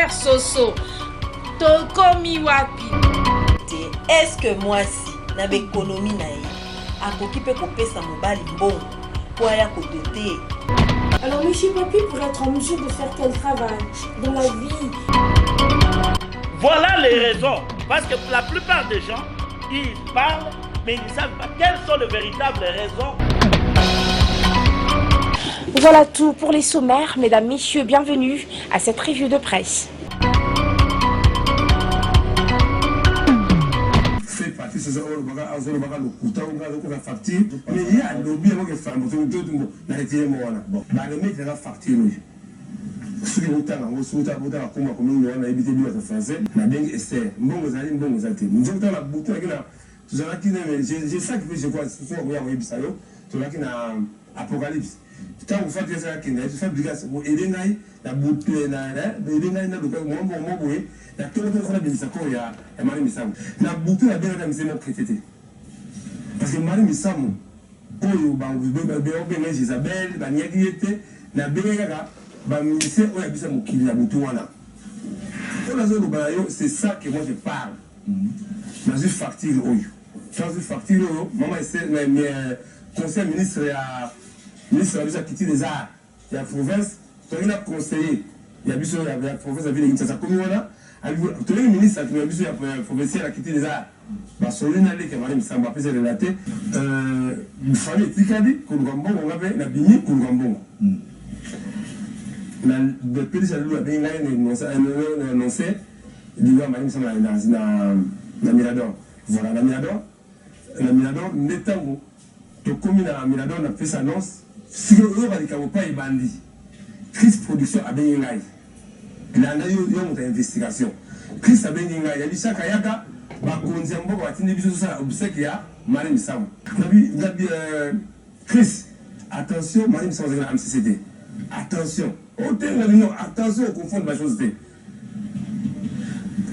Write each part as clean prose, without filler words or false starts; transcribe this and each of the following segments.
Père Soso, Tokomi Wapi. Est-ce que moi si, na l'économie naïe, a occupé kopé sa mobile bon, pour aller à côté. Alors monsieur Papi pour être en mesure de faire quel travail dans la vie? Voilà les raisons. Parce que la plupart des gens, ils parlent, mais ils ne savent pas quelles sont les véritables raisons. Voilà tout pour les sommaires. Mesdames, messieurs, bienvenue à cette revue de presse. Apocalypse. Quand vous faites ça, vous faites la bouteille, la bouteille a bien crédité. Parce que Marie Missam, Isabelle, c'est ça que moi je parle. Dans une facture, maman conseil ministre a quitté les arts. Il y a la province, il a conseillé. Il y a la province, il y a la commune. Tout le ministre a quitté les arts. Parce que l'on a dit que Madame Samba a relaté. Il fallait dire qu'on a la bini qu'on le pays a annoncé il y a Madame Samba dans Mirador. Voilà, la Mirador, Netango. Comme la Mirador a fait sa annonce, si on ne va pas y bandit, Chris Production a bien eu. Il y a une investigation. Chris a bien eu. Il y a dit chaque ayaka, Bakonziambo va tenir bisous sur l'obsèque Marie Missam. Chris, attention, Marie Missam est en MCCD. Attention. Attention au confond de la chose.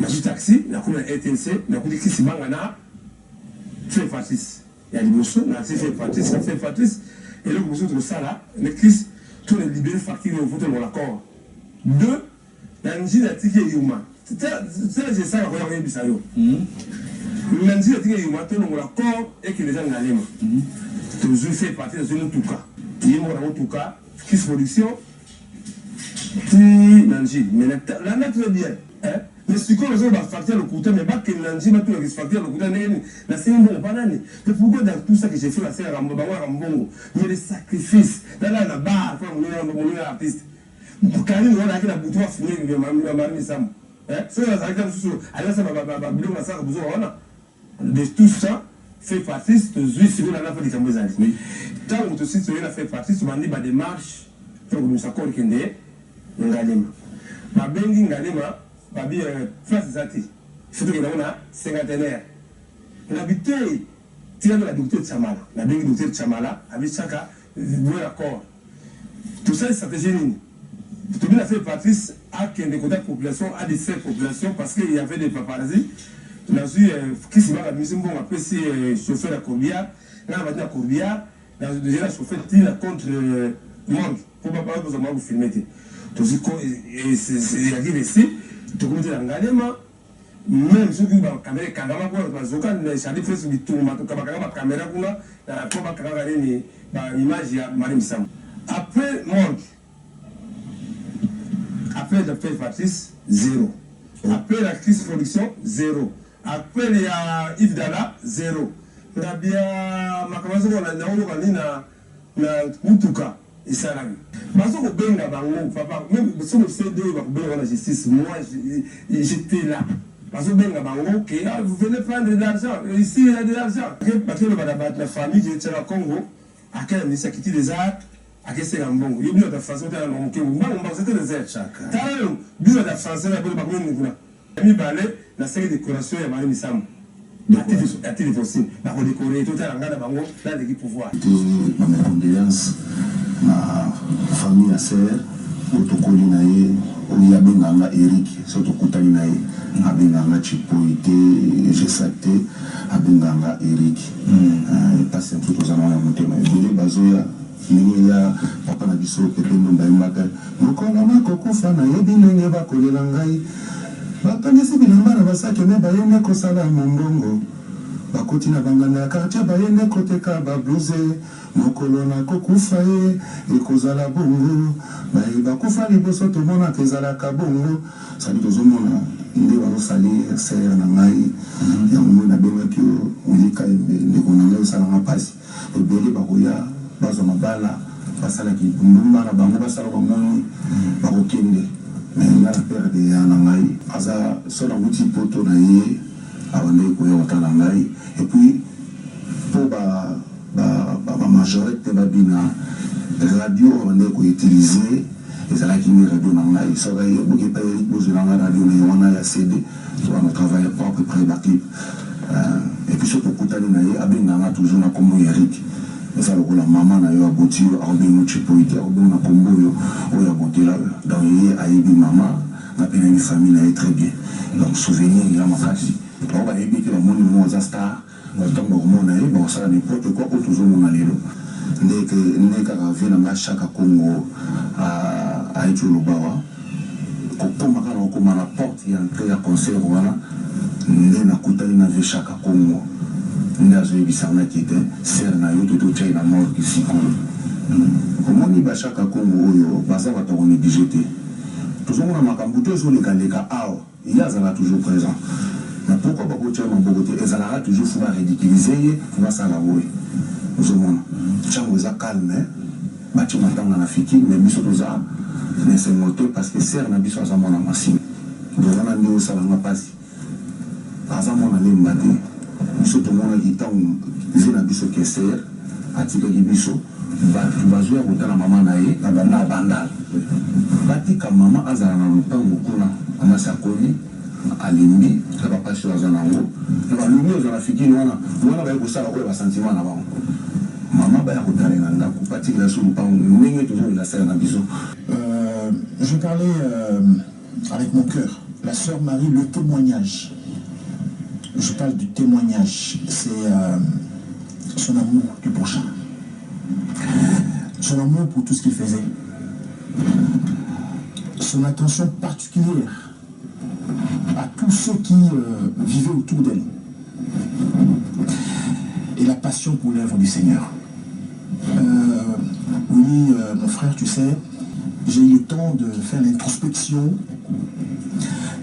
Je taxi, la cour RTNC, la cour de Chris Bangana, fait fasciste. Il y a des motions, on a fait Patrice, et le motion de ça là, le Christ, tous les libérés facturés au vote de l'accord. Deux, l'angie a tiqué Yuma. C'est ça la royaume Bissayo. L'angie a tiqué Yuma, tout le monde l'accord et que les gens n'allaient pas. Toujours fait partie de ce tout cas. Il y a un tout cas, Christ Production, puis l'angie. Mais la nature est bien. Mais ce qu'on va facturer le coût, mais pas que l'angie va tout facturer le coût, la c'est un bon banane. Mais pourquoi dans tout ça que j'ai fait, la c'est un bon, il y a des sacrifices. Là, la barre, on est artiste. Pour qu'elle ait la bouteille à finir, il y a Marie Missam. C'est la sacrifice, alors ça va bien, ça va besoin de tout ça. Fait partie de sur la nave des Cambodgiens. Tant que tu sais, fait partie, tu m'as dit, des marches, pour nous accorder qu'il y ait un galima. Ma bengi galima. Babi face zati surtout que on a cinquantenaire l'habitude tient de la docteur Chamala la bien docteur Chamala avec chaka bon accord tout ça c'est stratégie tout bien fait Patrice a qu'un des contacts population a des faits population parce qu'il y avait des paparazzi on a vu qui s'y va la musique bon après c'est chauffeur à Corbière là on va dire Corbière dans déjà chauffeur tire contre monde pour pas parler besoin de filmer tout ce et c'est arrivé ici tout comme dire engagement même ceux qui ont caméra kangama kwa bazoka na shadi face bituma to kabaka caméra kuna na kwa bakanga ni ba image ya Marie Missam après mort après la fait Patrice 0 après la crise production 0 après il y a Yves Dala 0 na bien makamazo na naono kanina na mutuka Isarami. Parce que benga bango papa même si on sait deux benga la justice moi j'étais là. Parce que benga bango que vous venez prendre de l'argent ici il y a de l'argent. Parce que la famille qui est au Congo à quel ministre qui les arts à quel c'est un bon. Il y a de façon de non que vous c'était les aides chaque. Talon bio de français la bonne bakoni nguna. Mi balé la série de décoration ya Marie Missam. À téléphone, la redécorer tout à l'engagement bango là de qui pouvoir. Ma condoléance ma famille à sœur otokoli naye oya benganga Eric sotokutani naye abenganga Chipoite Jesate abenganga Eric parce que tout aux amours ya motema ebele bazoya ndenge ya papa na biso pepe ndumba yembaka mokolo nakokufa nayebi ndenge bakolela ngai batangisi bilamba na basake me bayende kosala mombongo bakoti na banganda ya quartier bayende koteka babluze mokolo nakokufa ye ekozala bongo bakufa liboso tomonaka ezalaka bongo sali tozomona nde bazosali sere na ngai yango nabengaki olika ndeko na ngai osalanga mpasi ebele bakoya bazwa mabala basalaki ndumba na bango basala bamoni bakokende me nga na perde ya na ngai aza so nanguti poto na ye abandaki koya kotala ngai epuis mpo bamajorité babina radio abandaki koutilize ezalaki nde radio na ngai soka yoboki epai erik bozwelanga radio na ye wana ya cd wana travaille propre près baclip epuis so tokutani na ye abenganga toujours na kombo erik eza lokola mama na yo aboti yo akobenga chipoyi te akobenga na kombo oyo abotela donc ye ayebi mama na mpe nayebi famille na ye très bien donc souvenir ya makasi bango bayebi te bamoni mo aza star ntango bakomona ye bakosala nimporte quoi oyo tozomona lelo nde kaka vie na nga chaka kongo aeti olobawa kokoma kaka kokoma na porte ya entré ya concert wana nde nakutani na vie chaka kongo nde azoyebisanaki ete sere na yo tototyai na morki sikoyo omoni bachaka kongo oyo baza bato konéglige te tozomona makambo to ezolekaleka awa ye azala toujours présent mais pourquoi bakotia maboko te ezalaka toujours fo barédicilize ye fo basala boye ozomona ntango eza calme batie matanga na fiki mais biso toza nesengo te parce que sere na biso aza mwana masini wana nde osalanga mpasi aza mwana lemba te biso tomonaki ntango vie na biso ke sere atikaki biso bato bazoya kotala mama na ye na bandala batika mama azala na lopango kuna amasi akoni alimbi na bapasi oyo aza nango na balumbi oyo na fikini wana baye kosala oyo basentima na bango mama baya kotalela ndako batikela so lopango ndenge tozolela sere na biso. Je parlais avec mon cœur, la sœur Marie, le témoignage. Je parle du témoignage, c'est son amour du prochain, son amour pour tout ce qu'il faisait, son attention particulière à tous ceux qui vivaient autour d'elle, et la passion pour l'œuvre du Seigneur. Oui, mon frère, tu sais, j'ai eu le temps de faire l'introspection,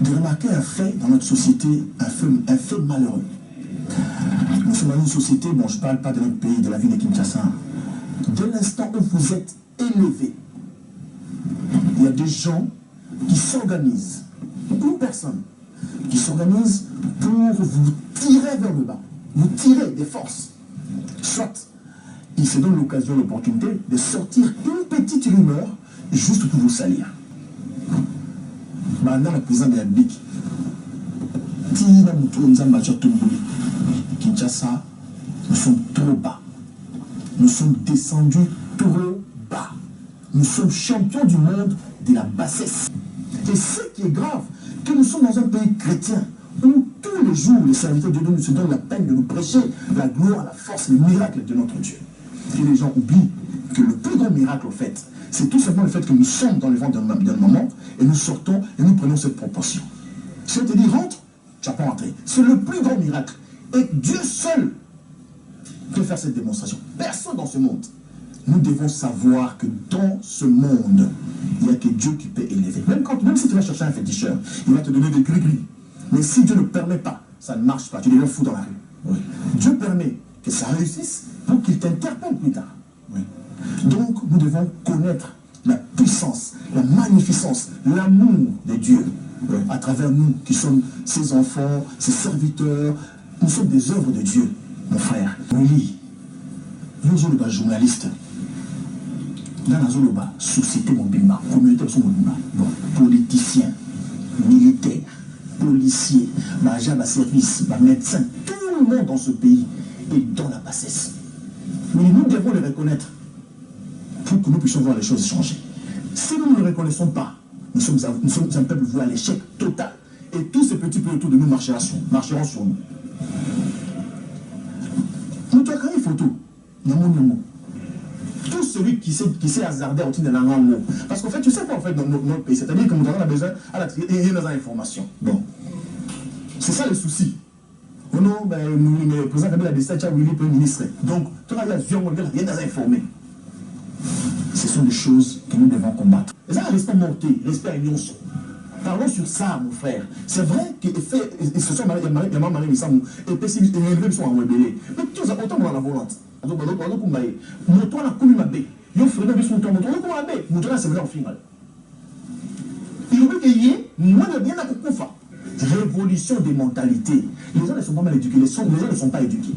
de remarquer un fait dans notre société, un fait malheureux. Nous sommes dans une société, bon, je ne parle pas de notre pays, de la ville de Kinshasa. Dès l'instant où vous êtes élevé, il y a des gens qui s'organisent, une personne qui s'organise pour vous tirer vers le bas, vous tirer des forces. Soit il se donne l'occasion, l'opportunité de sortir une petite rumeur juste pour vous salir. Maintenant, le président de la République, Kinshasa, nous sommes trop bas. Nous sommes descendus trop bas. Nous sommes champions du monde de la bassesse. Et ce qui est grave, que nous sommes dans un pays chrétien où tous les jours les serviteurs de Dieu nous se donnent la peine de nous prêcher la gloire, la force, le miracle de notre Dieu. Et les gens oublient que le plus grand miracle, au fait, c'est tout simplement le fait que nous sommes dans le ventre d'un moment et nous sortons et nous prenons cette proportion. Si on te dit rentre, tu n'as pas rentré. C'est le plus grand miracle. Et Dieu seul peut faire cette démonstration. Personne dans ce monde. Nous devons savoir que dans ce monde, il n'y a que Dieu qui peut élever. Même si tu vas chercher un féticheur, il va te donner des gris-gris. Mais si Dieu ne permet pas, ça ne marche pas. Tu deviens fou dans la rue. Oui. Dieu permet que ça réussisse pour qu'il t'interpelle plus tard. Oui. Donc, nous devons connaître la puissance, la magnificence, l'amour de Dieu à travers nous qui sommes ses enfants, ses serviteurs. Nous sommes des œuvres de Dieu, mon frère. Oui, nous sommes des journalistes. Dans la zone, société mobile, communauté mobile, politiciens, militaires, policiers, agents de service, médecins, tout le monde dans ce pays est dans la bassesse. Mais nous devons les reconnaître pour que nous puissions voir les choses changer. Si nous ne le reconnaissons pas, nous sommes un peuple voué à l'échec total. Et tous ces petits peuples autour de nous marcheront sur nous. Nous avons une photo. tout celui qui s'est hasardé au titre de langue mot. Parce qu'en fait, tu sais quoi en fait dans notre pays, c'est-à-dire que nous avons besoin à la et dans l'information. Bon. C'est ça le souci. Oh non, ben, le président Kabila a décidé de le Premier ministre. Donc, tout le monde vient nous informer. Ce sont des choses que nous devons combattre. Et ça, respect monté, respect à l'union. Parlons sur ça, mon frère. C'est vrai que ce sont Marie Missamou et Pessimiste et Réveil sont en rebelle. Mais tu as autant dans la volante. Donc, mon toit n'a connu ma baie. Yo frère, mais son toit, mon toit n'a connu ma baie. Mon toit, c'est vrai en final. Il veut qu'il y ait moins de bien à Koufa. Révolution des mentalités. Les gens ne sont pas mal éduqués, les gens ne sont pas éduqués.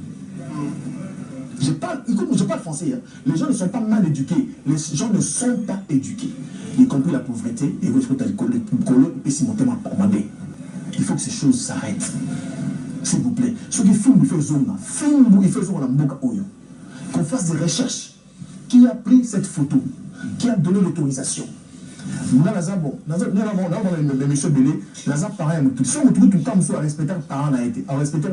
Je parle français, hein. Les gens ne sont pas mal éduqués, les gens ne sont pas éduqués. Y compris la pauvreté, et il faut que ces choses s'arrêtent. S'il vous plaît. Ce qui fait qu'on fasse des recherches. Qui a pris cette photo? Qui a donné l'autorisation? Nous avons M. Bélé, nous avons pareil, si on trouve tout le temps, nous avons respecté les parents, on respecte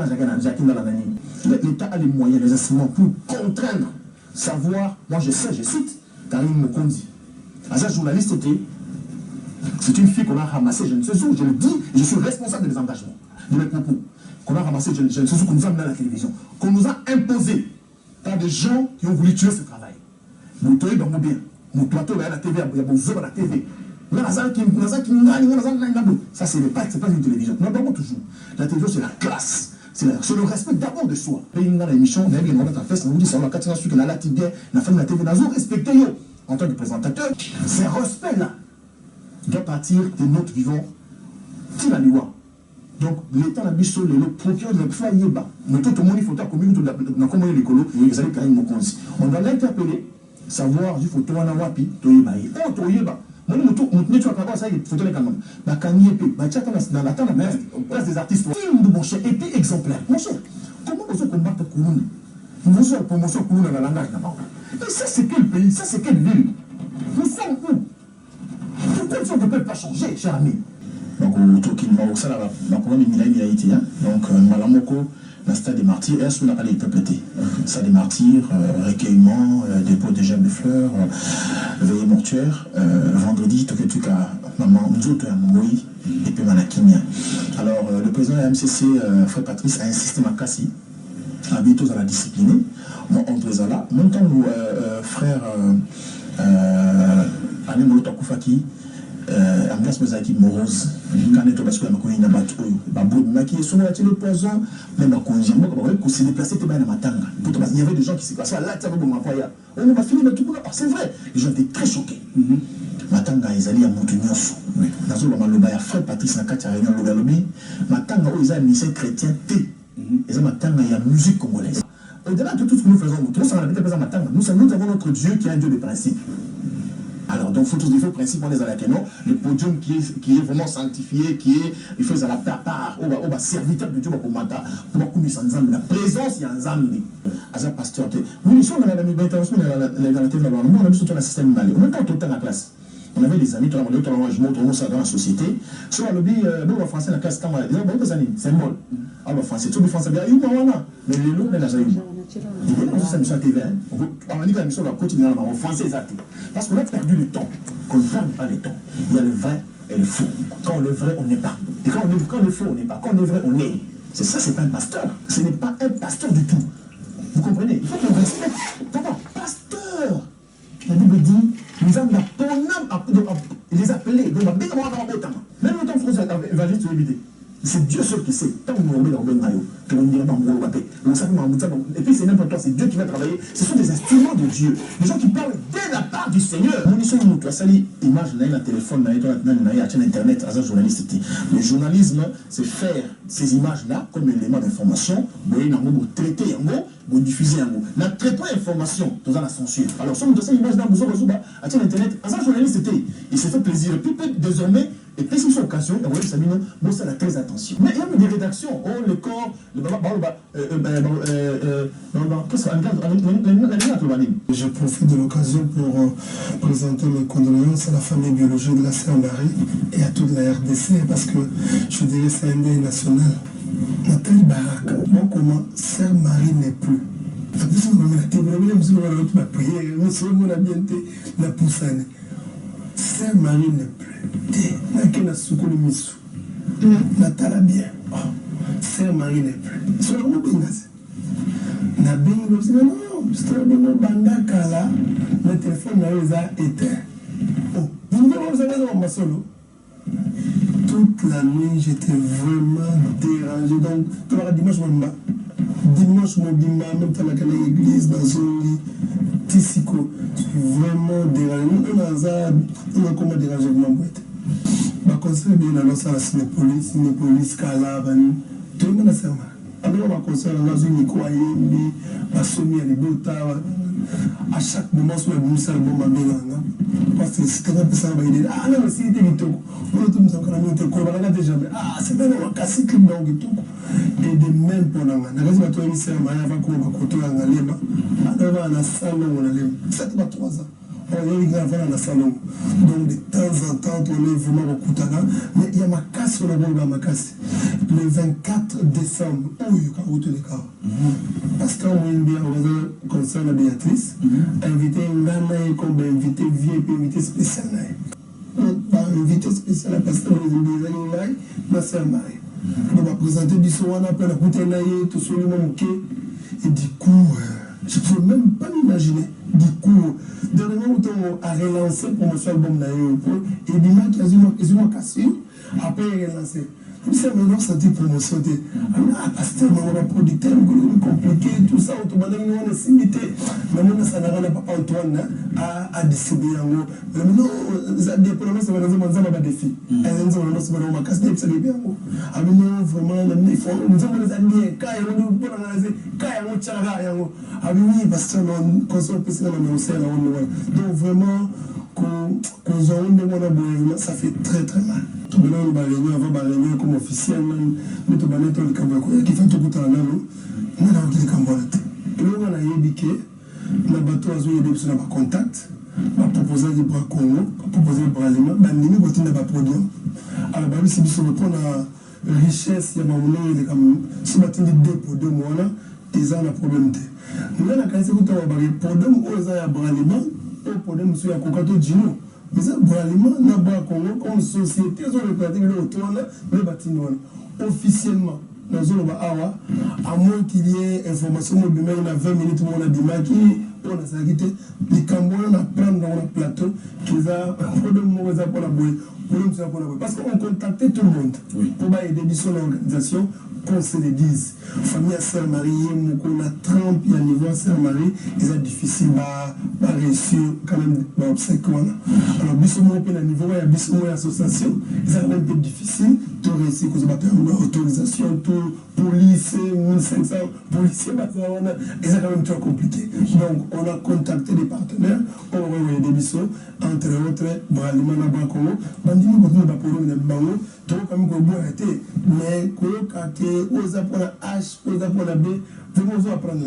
l'État a les moyens, les instruments pour contraindre, savoir, moi je sais, je cite, Karim Mokondi. As un journaliste, c'est une fille qu'on a ramassée, je ne sais où, je le dis, je suis responsable des engagements, de mes propos, qu'on a ramassé, je ne sais où, qu'on nous a amené à la télévision, qu'on nous a imposé par des gens qui ont voulu tuer ce travail. Vous tenez dans mon bien. Mon plateau là, la TV, il y a besoin de la TV. Ça, c'est pas une télévision. Nous avons toujours. La télévision, c'est la classe. C'est le respect d'abord de soi. Dans l'émission, on a dit, on dit, ça, on a 4 ans, on a la TV, on a fait la TV, on a respecté en tant que présentateur. Ce respect-là doit partir de notre vivant. Qui la loi. Donc, l'État n'a pas le procureur de la foyer bas. Nous, tout le monde, il faut que nous communions l'écolo, vous allez quand même me conduire. On doit l'interpeller. Savoir du photo wana wapi toyeba ye o toyeba moni mutu tu akaba ça photo les kanam ba kanyepe ba tchaka na la tana place des artistes film de mon cher et puis exemplaire mon cher comment on se combattre Kouloune nous faisons la promotion Kouloune dans la langage d'abord et ça c'est quel pays, ça c'est quelle ville, nous sommes où, pourquoi ça ne peut pas changer cher ami. Donc au Tokyo ça la programme il a été donc malamoko la stade des martyrs, est-ce qu'on a allé interpréter stade des martyrs, recueillement, dépôt de gemmes de fleurs, veillée mortuaire, vendredi, Toketuka, maman, Nzoto et Moui, et puis Manakinia. Alors, le président de la MCC, Frère Patrice, a insisté ma cassie, habitués à la discipline. Moi, André Zala, mon temps, frère Alain Moloto Koufaki, ambiance mesaki morose quand est parce que ma cousine n'a pas trop ba bout maki sont là le poison mais ma cousine moi quand s'est déplacé te na matanga il y avait des gens qui s'est passé là tu bon mafaya on va finir tout c'est vrai les gens étaient très choqués matanga ezali ya mutu nyoso nazo ba maloba ya Frère Patrice na kati ya réunion le galobi matanga o ezali mission chrétien té ezali matanga ya musique congolaise au-delà de tout ce que nous faisons nous avons matanga nous avons notre Dieu qui est un Dieu de principe. Alors, donc, il faut principe, on est à la canon, le podium qui est vraiment sanctifié, il faut à la part, on va serviteur de Dieu pour matin, pour la présence, il y a un zambi. À un pasteur, nous sommes dans la intervention dans la télé, on a mis sur le système malais, on a pas tout le temps la classe. On avait des amis, tout le monde, je montre ça dans la société. Sur le lobby, le français, la classe, il y a beaucoup d'années, c'est molle. Alors, français, tout le français, il y a eu, mais les loups, les amis. Il y a une mission à TV, on a dit que la mission va continuer en français, exact. Parce qu'on a perdu le temps, qu'on ne perd pas le temps. Il y a le vrai et le faux. Quand on est vrai, on n'est pas. Et quand on est faux, on n'est pas. Quand on est vrai, on est. C'est ça, c'est pas un pasteur. Ce n'est pas un pasteur du tout. Vous comprenez? Il faut qu'on respecte. Papa, pasteur. La Bible dit, nous avons la âme les appeler. Donc, on va bien avoir un temps. Même le temps français, évangéliste, éviter. C'est Dieu seul qui sait. Tant que nous remettons dans le maillot, que nous dirons dans le et puis c'est n'importe quoi, c'est Dieu qui va travailler. Ce sont des instruments de Dieu. Des gens qui parlent dès la part du Seigneur. Mon mission, nous, tu as sali image, la téléphone, la chaîne internet, à un journaliste. Le journalisme, c'est faire ces images-là comme élément d'information, pour traiter en mot, pour diffuser en mot. La traitement d'information, dans la censure. Alors, si on a cette image-là, vous aurez à chaîne internet, à un journaliste, il s'est fait plaisir. Et puis, désormais, et puis, c'est une occasion, et vous savez, moi, ça a très attention. Mais il y a des rédactions, le corps, je profite de l'occasion pour présenter mes condoléances à la famille biologique de la sœur Marie et à toute la RDC, parce que je dirais c'est un deuil national. Nathalie Baraka, donc comment sœur Marie n'est plus. Sœur Marie ne pleut. N'a qu'un soukouli misu. N'a tala bien. Sœur Marie ne pleut. Sur le mot bingas. N'a bien eu non, c'est un bon banda kala. Le téléphone n'a eu éteint. Oh, vous avez un solo. Toute la nuit, j'étais vraiment dérangé. Donc, tu vas dimanche, dimanche, même dans la église, dans son lit, Tissiko, vraiment dérangé. On a comment déranger mon boîte. Je conseille bien à la Cinépolis, Kala, tout le monde a serment. Alors, on conseille à la Unico, à Somi, à l'Ibota, à chaque moment, sur la ministère de Bomba Bélanga. Parce que si tu as ça, il dit ah non, si tu es vite, on a tout mis en calamité, on va regarder jamais. Ah, c'est bien, on va casser le clip dans le tout. Et de même pour l'anga. N'a pas de ministère, mais il y a qu'on va côtoyer un alléma. Alors, on a un salon, on a les 7 ou 3 ans. On a eu dans le salon. Donc, de temps en temps, on est vraiment au Koutana. Mais il y a ma casse sur le bon ma casse. Le 24 décembre, où il y a eu les cas. Parce qu'on a un concert à Béatrice, invité une nana comme invité VIP, invité spécial. Invité spécial parce qu'on a des ma sœur Marie. On va présenter du son, on a plein de bouteilles, tout sur le monde. Et du coup, je ne peux même pas m'imaginer. Du coup, dernièrement, on a relancé pour mon album d'aéroport. Et il dit qu'ils ont cassé. Après, il a relancé. C'est maintenant senti promotion. Parce que mon producteur est compliqué, tout ça, on a simité. Maintenant, ça n'a rien à Papa Antoine à distribuer en haut. Maintenant, ça dépend de ce que des filles. Elles ont ce que ma casse n'est bien. Maintenant, vraiment, il faut nous avons les amis, quand ils ont parce que nous consommons plus de donc vraiment, ça fait très très mal. Tout le monde va réunir avant de réunir comme officiel, mais tout le monde est le qui fait tout le temps. Nous avons dit que nous avons dit que le bateau a eu des contacts, on a proposé du bras Congo, on a proposé du bras allemand, on a mis le podium. Alors, si nous avons la richesse, il y a si on a dit 2 podiums, ils ont un problème. Nous avons dit que nous avons dit que podium, ils ont un bras allemand, au podium, ils ont un cocato Gino. Mais ça, Bralima, n'a pas comme société, ils ont représenté le retour, le bâtiment. Officiellement, dans zone Awa, à moins qu'il y ait information, il y a 20 minutes, on a dit on a s'agité, les Cambodgiens, on a pris dans le plateau, qu'ils ont un problème pour la bouée. Parce qu'on contactait tout le monde pour aider l'organisation, qu'on se le dise. Famille à Sœur Marie, on a 30 il y a niveau à Sœur Marie, ils ont difficile à réussir quand même l'obsèque. Alors, bisous-moi, au niveau, il y a bisous-moi association, ils ont même été difficile de réussir, parce que autorisation, tout, police, 1500 policiers, ils ont quand même trop compliqué. Donc, on a contacté des partenaires, on a envoyé des bisous, entre autres, Bralima, Nabakongo, Bandimi, continue à pour le bango, tout comme Gobo a été, mais Kolo Kake, Oza pour la H, Oza pour la B, vraiment, on va apprendre.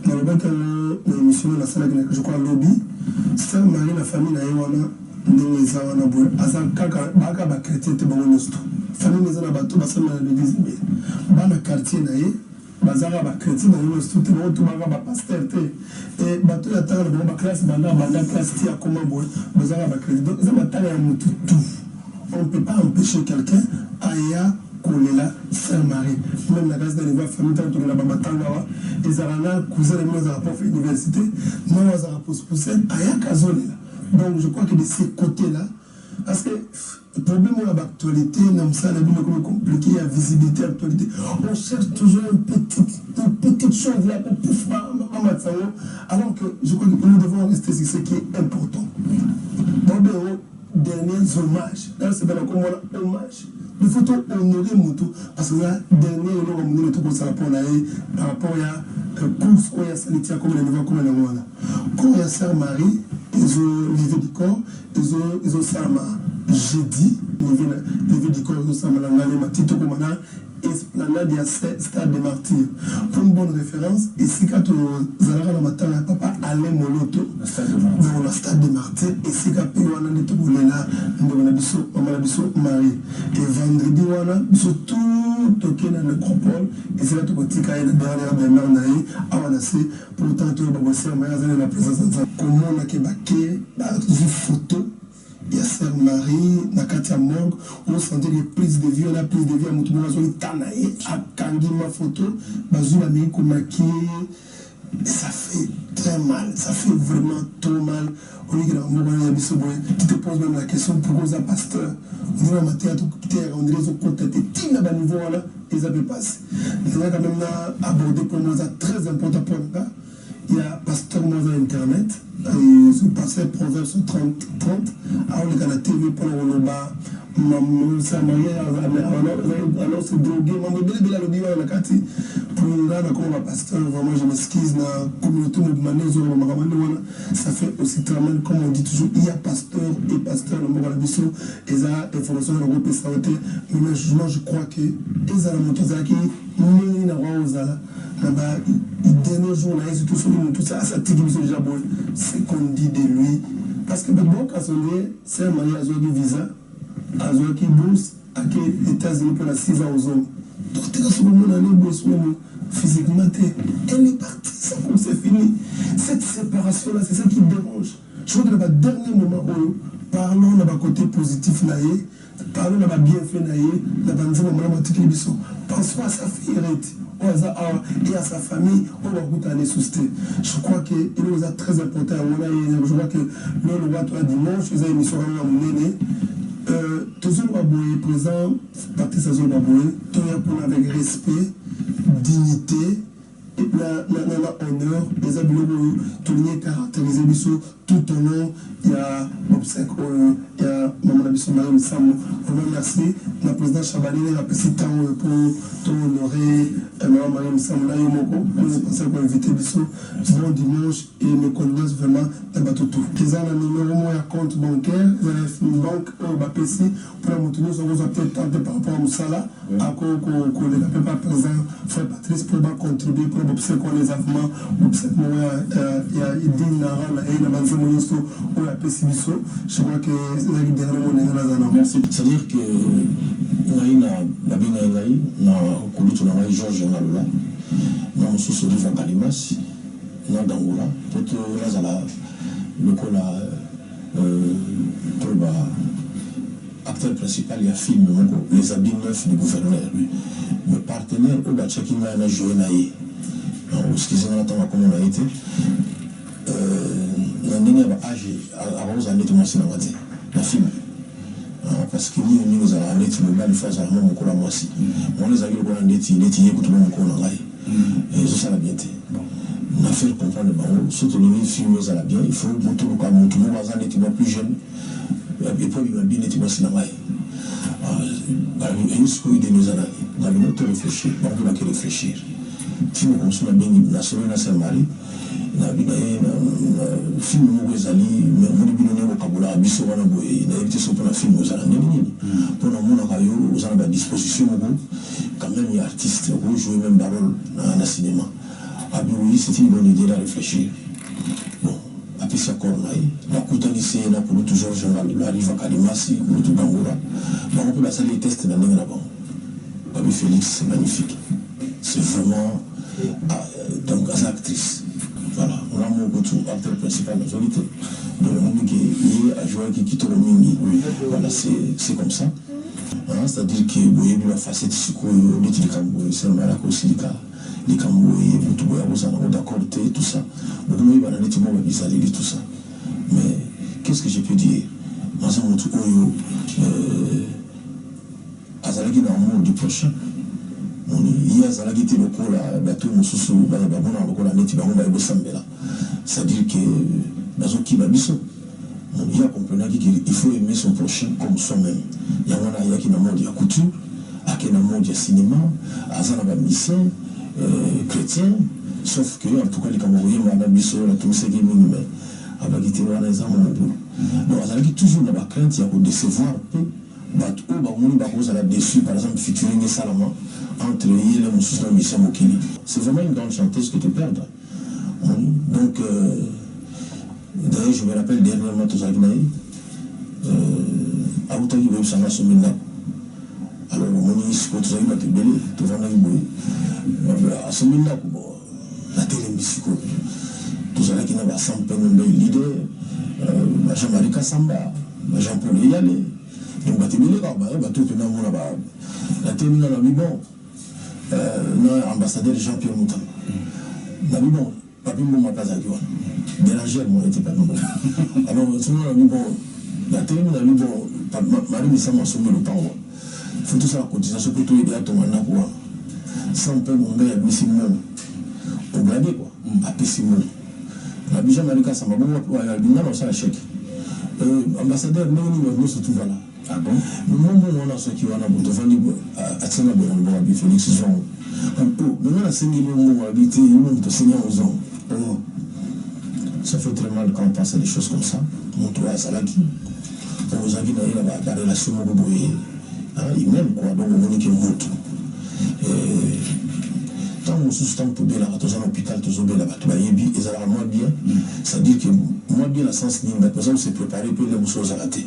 Dans le bac, l'émission de la salle, je crois, lobby, Sœur Marie, la famille, la Ewana, les Awana Boy, Azan Kaka, Baka, Bakreté, Tebonosto. Famille, les Anabato, Bassan, l'église, Bana quartier, Naye. Bazara ba chrétien na yo tout le tout ba pasteur et bato ya tanga ba classe banda classe ti akoma boy bazara ba chrétien donc ça batala ya mutu tout on peut pas empêcher quelqu'un aya kolela Sœur Marie même la grâce de la famille tant que la ba matanga wa ezalana cousin de nos rapports université non za pousser aya kazolela donc je crois que de ces côtés là parce que le problème de l'actualité, c'est compliqué, la visibilité de l'actualité. On cherche toujours une petite chose là pour pouvoir, alors que je crois que nous devons rester sur ce qui est important. Dans les derniers hommages, là c'est bien comme un hommage. Il faut honorer Moutou, parce que là, dernier, on a tout ça par rapport à la course, il y a Salitia comme les niveaux comme les niveaux. Quand il y a Sœur Marie, ils ont levé du corps, ils ont Salma jeudi, levé du corps, ils ont Salma Langale, Matito Komana, esplanade ya stade de martyr. Pour une bonne référence, ici quand ozalaka na matanga ya papa Alain Moloto dans le stade de martyr, ici quand pe wana nde tokolela ndeko na biso mama na biso Marie. Et vendredi wana biso tout toke na nécropole, et c'est là tokotika ye la dernière demeure na ye awa na se pour autant to babosia mayazana la présence de komona ke bake bazwi photo. Il y a Sœur Marie, Nakatia Morgue, on sentait les prises de vie, on a prise de vie à Moutoumou, on a Tanaï, à Kangi, ma photo, Bazou l'Amérique, maquillé, et ça fait très mal, ça fait vraiment trop mal. On dit que tu te poses même la question pourquoi vous êtes pasteur. On dit que tu on dirait qu'ils ont contacté, tu n'as pas niveau là, ils avaient passé. Il y a quand même abordé pour nous, très important pour nous. Il y a pasteur Moza Internet, ce passé Proverbe 30, alors le Ghana TV pour le bas, maman Samaria, alors c'est drogué, maman Bela le biwa la kati, pour nous là, comme pasteur, vraiment je m'excuse, la communauté mouvement, ça fait aussi très mal, comme on dit toujours, il y a pasteur et pasteur, le Moura Bisso, et ça, information de la groupe santé, mais je crois que, et ça la montozaki, ni na Rosa, il dernier jour là, tout sur nous, tout ça, ça tigre déjà bon, c'est qu'on dit de lui. Parce que bon, quand on est, c'est un mariage de visa, à qui bourse, à qui États-Unis pour la 6 ans aux hommes. Donc, tu as ce moment là, physiquement, elle est partie, ça comme c'est fini. Cette séparation là, c'est ça qui dérange. Je crois que dans le dernier moment, parlons de côté positif là, parlons de bienfait là, pensons à sa fille, et à sa famille, on va goûter sous. Je crois qu'il nous a très important. Je crois que le roi dimanche, ils ont une émission à mener. Toujours présent, Patrice Azol Baboué, tout avec respect, dignité, et honneur, les habiletés, tout le monde caractérisé, tout au long, il y a obsèque, il y a Maman Abissou Marie Sam. Vraiment merci. La présidente Chabani a passé temps pour honorer Maman Marie Sam. Là, il y a beaucoup. On est passé pour inviter Bissou. Bon dimanche et mes condoléances vraiment dans Batotou. Ils ont un numéro, un compte bancaire, ils ont une banque au Bapessi pour la montagne. Ils ont peut-être tenté par rapport à Moussala, à quoi qu'on les appelle pas présent, frère Patrice, pour contribuer pour l'obsèque, on les a vraiment, l'obsèque, il y a Idine Nara, il y a Manzé Monisto, on l'a Pessi Bissou. Je crois que c'est la dernière monnaie. Merci. C'est-à-dire que la Bengaï, na Kolutu na Georges Nalola, na Moussou Riva Kalimas, na Dangola, peut-être Nazala, le cola, acteur principal, il y a film, les habits neufs du gouverneur. Le partenaire, au Batchaki, il a joué naïe. Excusez-moi, comment on a été. Il y a âge à Rose, on est commencé dans la film. Parce que nous avons un étude de mal face à mon cola moi aussi. On les a vu qu'on a été étudié pour tout le monde qu'on a là. Et ça l'a bien été. On a fait comprendre le baron, surtout les films à la bien, il faut que tout le monde dans un étudiant plus jeune. Et puis il va bien étudier aussi dans la maille. Et ce qu'il y a nous a nous avons réfléchir, on va réfléchir. Si nous consommons bien la semaine à Saint-Marie, film Mouezali, mais on dit que nous vocabulaire abisso wana boye, na éviter ce pour la film aux alandini. Pour nous mon rayo, aux à disposition quand même les artistes pour jouer même parole dans le cinéma. Abioui c'était une bonne idée de réfléchir. Bon, après ça cornaï, la couta lycée na pour toujours Jean arrive à Kalimasi, pour tout Bangoura. Donc on peut passer les tests dans le là-bas. Babi Félix c'est magnifique. C'est vraiment donc as actrice. Voilà, on a mon acteur principal dans la solité. Donc, on dit qu'il y a un joueur qui quitte le mini. Voilà, c'est comme ça. C'est-à-dire que vous voyez la facette de l'étude de Camboué, c'est le malak aussi, les Camboué, vous avez d'accord, tout ça. Vous voyez, vous avez tout ça. Mais qu'est-ce que je peux dire? Moi, je montre Azalaki dans le monde du prochain. Il y a Zalagi qui est le coup là, bateau Moussou, c'est-à-dire que dans un qui va biso, il y a compris qu'il faut aimer son prochain comme soi-même. Il y a qui dans le monde de la couture, qui dans le monde du cinéma, à Zalaba mission, chrétien, sauf que en tout cas les Camerounais, on a biso, on a tout ce qui est minimum. Donc Zalagi toujours dans la crainte, il y a pour décevoir un peu. déçu, par exemple, featuring et Salama, entre Yé et Moussous et Michel Mokili. C'est vraiment une grande chanteuse que tu perds. Donc, d'ailleurs, je me rappelle dernièrement, tout ça, Aoutagi Web Sama Somina. Alors, mon ministre, tout ça, il m'a été belé, tout ça, il a Somina, la télé musique, tout ça, qui n'a pas 100 peines de leader, Jean-Marie Kassamba, Jean-Paul Yale. Donc, la télé, la télé, ambassadeur Jean-Pierre Moutan. Bon, papi m'a pas à déranger, moi, n'était pas nombreux. Alors, sinon, la télé, Marie Missa m'a sommé le temps. Il faut tout ça, la cotisation pour tout aider à ton mandat. Sans paix, mon gars, il y a Bissimon. Au blaguer, quoi. À Bissimon. La Bija Marika, ça m'a beaucoup à l'albina, ça, la chèque. Ambassadeur, nous, surtout, voilà. Ah bon? Le monde où on a ceux qui ont un peu de famille à Tsena Boran, Félix Jean. Un peu, maintenant, la Seigneur, on a habité, on a Seigneur aux hommes. Ça fait très mal quand on pense à des choses comme ça. On trouve à Salaki. On vous a dit, la relation, il m'aime, quoi, donc on est qui monte. Tant que je suis bien là, dans un hôpital, tout bien là-bas, tout va moins bien. C'est-à-dire que moi bien la sens ni mais ça c'est préparé pour les choses à la tête.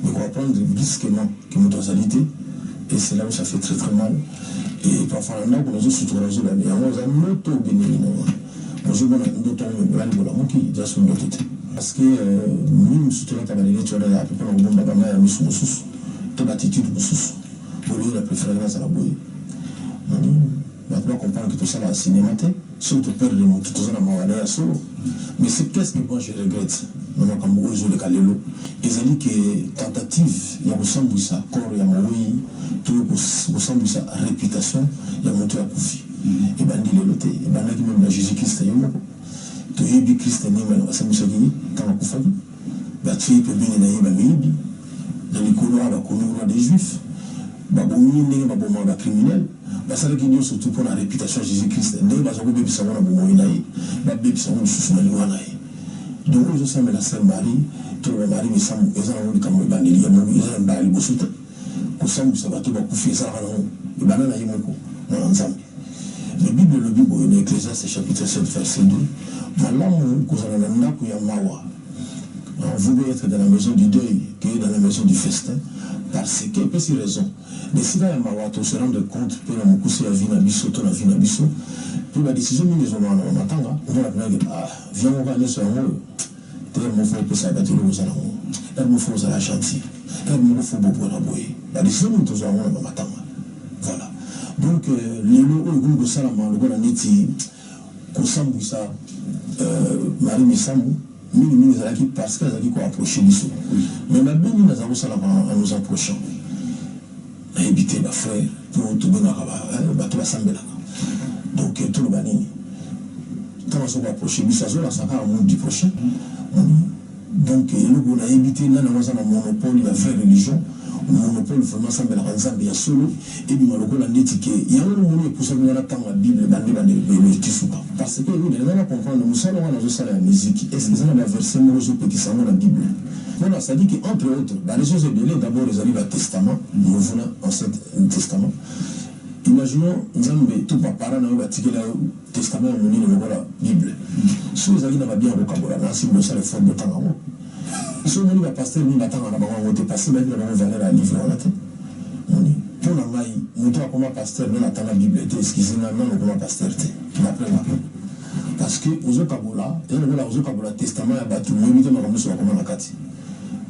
Mais on va prendre brusquement que notre réalité et c'est là où ça fait très très mal. Et parfois on a pour nous surtout réseau là, mais on a un autre bénéfice. Moi je vois d'autres là niveau là mon qui déjà sur notre tête. Parce que nous surtout là tu vas aller tu vas à peu près au bon bagama ya musu musu. Toute attitude musu. Pour lui la préférence à la boue. Maintenant, comprendre que tout ça, c'est cinématique, surtout perdre tout ça dans ma solo. Mais c'est qu'est-ce que moi je regrette, maintenant, comme vous jouez le Kalelo, ils ont dit que tentative, il y a beaucoup ça, corps, il y a beaucoup, tout beaucoup ça, réputation, il y a beaucoup à Koufi. Et bien, il y a l'autre, et bien, il y a même la Jésus-Christ, il y a beaucoup. Tu as eu Christ, il y a beaucoup, ça me dit, quand on a Koufa, tu as eu bien, il y a beaucoup, dans les colons, des Juifs, baboumi, il y a beaucoup de criminels. Ça veut dire surtout pour la réputation de Jésus-Christ. Donc, il y a beaucoup de gens qui ont donc, je sais que la Sainte Marie, tout le Marie, mais ça, ils ont comme le banni, ils ont un bal, ils ont un ça va tout faire ça, ils ont un le Bible, l'Ecclésiaste, chapitre 7, verset 2. Voilà, vous pouvez être dans la maison du deuil, que dans la maison du festin, parce que, pour ces raisons, mais si là, on se rend compte que la moukoussi a vu la bisso, la vie la bisso, puis la décision mise au moment on attend, on va la viens, on va aller sur un mot, tellement faut que ça va être le salon, elle me faut la chantier, elle me faut beaucoup la bouée. La décision mise au moment on attend. Voilà. Donc, les lots, le groupe de Salama, le groupe de Niti, Kosambu, ça, Marie Missamou, nous allons parce qu'elles ont approché l'issue. Mais maintenant, nous avons ça en nous approchant. On a évité la frère pour tout le monde. Donc, tout le banni. Quand on a approché l'issue, on a ça à monde du prochain. Donc, nous avons évité là, nous avons un monopole, la vraie religion. Le monopole, vraiment, ça me l'a rendu solo. Et puis, on a l'étiquette. Il y a un moment pour ça que nous avons la Bible, le tissu. Parce que nous devons comprendre, nous sommes dans la musique. Est-ce que ça a versé le qui sont dans la Bible? Voilà, ça dit qu'entre autres, les choses sont d'abord, ils arrivent au Testament, nous venons Ancien Testament. Imaginons, nous avons tout par parents, nous avons tiré le Testament, nous avons la Bible. Si vous avez bien au vocabulaire, si vous avez fait le temps, si vous avez pasteur, nous avons passé, nous avons valeur à livre dans la tête. Pour la maille, nous avons comment pasteur, nous avons la Bible, excusez-moi, nous avons comment pasteur, parce que aux Okabola, et aux Okabola Testament, il y a tout le monde qui m'a sur la commande à Kati.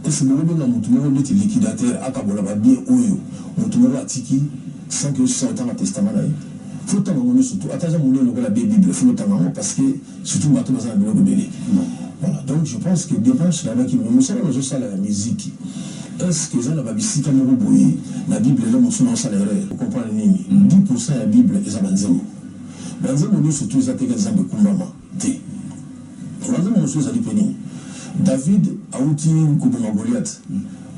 Et si vous voulez, nous avons été liquidateur à Kabola, bien haut, nous avons Tiki, sans que ce soit autant le Testament. Il faut que nous surtout, attention, nous avons la Bible, il faut le temps parce que surtout, nous avons besoin de Bible. Voilà, donc je pense que dépend sur la qui nous sommes dans la musique. Est-ce que ça n'a pas visité comme vous la Bible, là, nous sommes dans l'erreur. Vous comprenez, 10% de la Bible est à Banzemo. Banzemo, nous surtout, ils ont été des hommes de Kumbama. Banzemo, nous sommes à l'Ipéni. David a outi Koubama Goliath.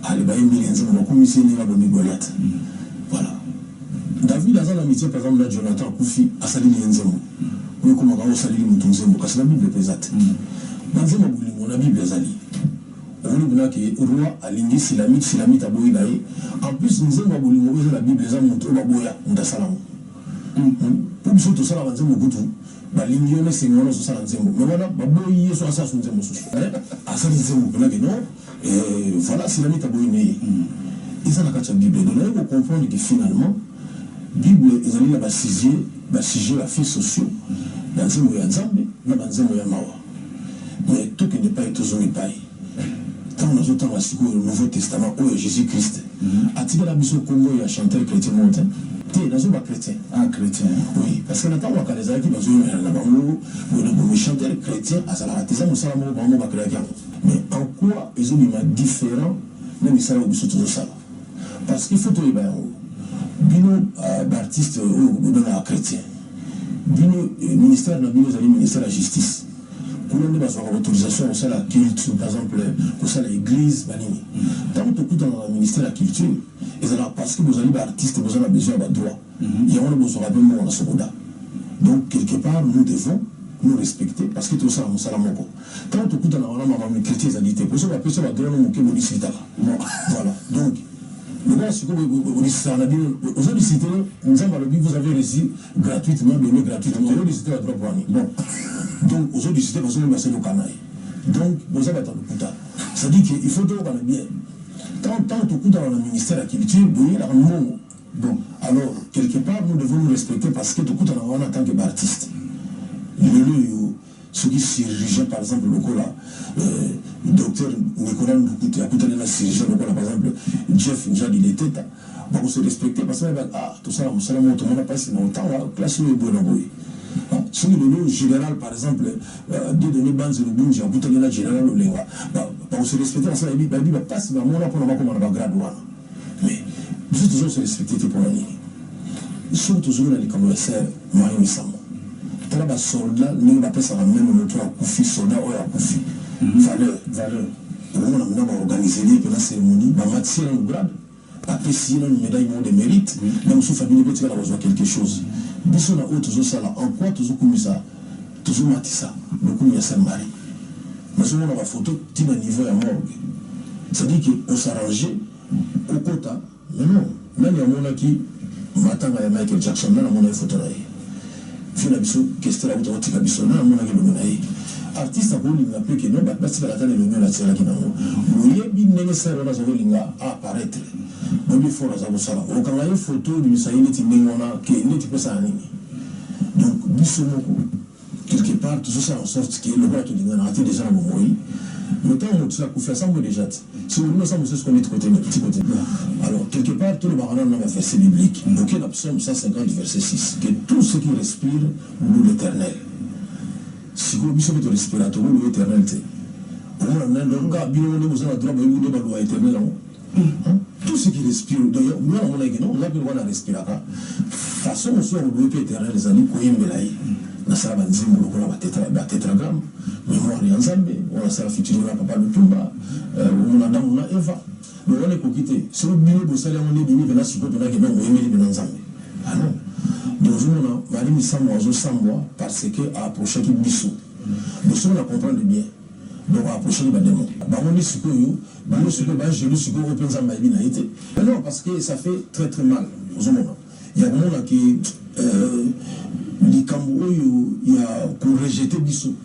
Allez, bah, il y a un commissaire qui a Goliath. Voilà. David a une amitié, par exemple, là, Jonathan Koufi, a sali Nzemo. Oui, comment on a sali Moutouzemo, parce que la Bible est pesante. Banzemo, on a Bible, Zali. On Bible qui roi alingi silamite aboyi. En plus nous avons bolingo la Bible les hommes ont baboya ndasalam. Pour biso to sala banzembo kutu balingi on c'est ngono so sala nzembo. Mais voilà baboyi so asa so nzembo so. Asa nzembo kuna que non voilà silamite aboyi né. Ils ont la Bible. Donc on comprendre que finalement Bible ils ont la sujet la fait sociaux dans nzembo ya Nzambe na nzembo ya mawa. Mais tout qui n'est pas toujours n'est pas. Quand nous autant le Nouveau Testament où Jésus-Christ a tiré la mission Congo et a chanté le chrétien monté. Tu es pas chrétien. Ah, chrétien. Oui, parce que maintenant, on a les qui ont chanté le chrétien à sa artisan, mais en quoi ils ont mis différent, même ça, au biso toujours ça. Parce qu'il faut trouver bino d'artistes dans la chrétien. Bino ministère de ministère de la justice. Pour nous, nous avons l'autorisation pour la culture, par exemple, pour l'église. Tant que vous dans le ministère de la culture, parce que vous avez des artistes, vous avez besoin de droits. Il y a un besoin de droits dans ce monde. Donc, quelque part, nous devons nous respecter parce que tout ça, nous sommes tant que vous dans la chrétien, pour ça, on va donner un mot qui voilà. Donc, le gars, c'est comme vous avez cité, nous avez reçu gratuitement, donné gratuitement. Vous avez cité la droit pour aller. Bon. Donc, aujourd'hui, c'était parce que nous avons canaille. Donc, vous avez attendu le putain. Ça dit qu'il faut donc aller bien. Tant que vous dans le ministère de la culture, vous voyez la mot. Bon, alors, quelque part, nous devons nous respecter parce que tout le monde en tant qu'artiste. Ceux qui chirurgiens, par exemple, le docteur Nicolas Ndoukouté, a chirurgien, par exemple, Jeff Njad, il était là. Pour se respecter, parce que tout ça, tout le monde a passé longtemps, classe le bon envoyé. Si le général, par exemple, deux données bandes de l'Oubun, j'ai un général Olenga, pour se respecter, parce que la Bible passe, mais on a pour la grade. Mais nous sommes toujours se respecter pour la ligne. Nous sommes toujours dans les commerçants, Mario Samo. Quand on a soldat, nous avons ça même notre Koufi, soldat ou Koufi. Valeur. On a organisé la cérémonie, on a matière en grade. Après, si on a une médaille de mérite, même si famille peut avoir besoin de quelque chose. Si on a toujours ça là, en quoi toujours comme ça, toujours matissa, le coup il y a Saint-Marie. Mais si on a la photo, tu as un niveau à morgue. C'est-à-dire qu'on s'arrangeait au quota, mais non. Même il y a un monde qui m'attend à Michael Jackson, là, on a une photo là. Fina biso question la wuta tika biso na mona ke lomona yi artiste a boli na peke no ba basi ba tane lomona la tsela kina mo moye bi nenge sero na zo linga apparaître no bi fora za bosala o kanga yi photo du misaini ti ningona ke ne ti pesa nini donc biso moko quelque part tout ça en sorte que le roi te linga na ati déjà na moyi le temps où tu as fait ça moi déjà si nous sommes ce qu'on est de côté petit côté alors quelque part tout le barana dans la verset biblique donc il y a psaume 150 verset 6 que tout ce qui respire loue l'Éternel si vous biso de respirateur loue l'Éternel on a donc bien on a droit de loue l'Éternel tout ce qui respire d'ailleurs nous on a dit non on a besoin de respirer façon on soit loue l'Éternel les amis ko yembelayi na sala banzimbo lokola ba tétragramme mémoire ya Nzambe on a sala fitiri na papa Lutumba on a damu na Eva mais on est coquité sur le bino bosala on est bini bena siko to na ke bango yemeli bena Nzambe ah non donc on a mari misambo azo sambo parce que a approché ki biso biso on a comprendre bien donc a approché ba démon ba on est siko yo ba on siko ba jelu siko o penza mabi na été non parce que ça fait très très mal aux hommes il y a vraiment là qui les Cambodgiens, il y a qu'on rejeté Bissou.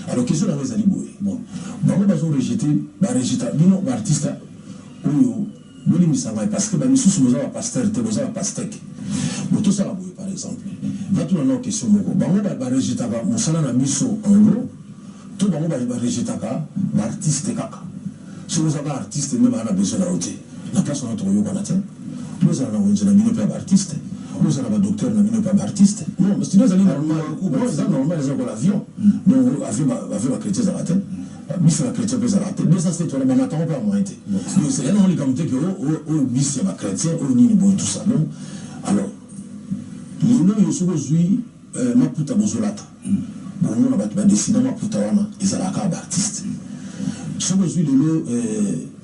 Alors, qu'est-ce que vous avez dit? Bon, ils ont rejeté, non, l'artiste, parce que nous sommes un pasteur, nous sommes un pasteur. Tout ça, par exemple, va tout dans la question, ils ont rejeté, nous sommes un Bissou, en gros, tout le monde va rejeter l'artiste. Si vous avez un artiste, nous avons besoin de l'autre. La place où nous avons nous avons besoin d'artiste. Nous avons un docteur, nous n'avons pas d'artiste. Non, mais c'est normal. C'est normal, ils ont l'avion. Donc, avion chrétien à la tête. Bis la chrétien peut à la tête. Mais ça, c'est toi, mais n'attends pas à moi. Donc, c'est un homme comme tel que bis il y a chrétien, au nid, bon, tout ça. Donc, alors, nous, nous sommes aujourd'hui, ma puta bozolata. Bon, nous, on a décidé, ma puta wana, ils ont la carte d'artiste. Nous sommes aujourd'hui, nous,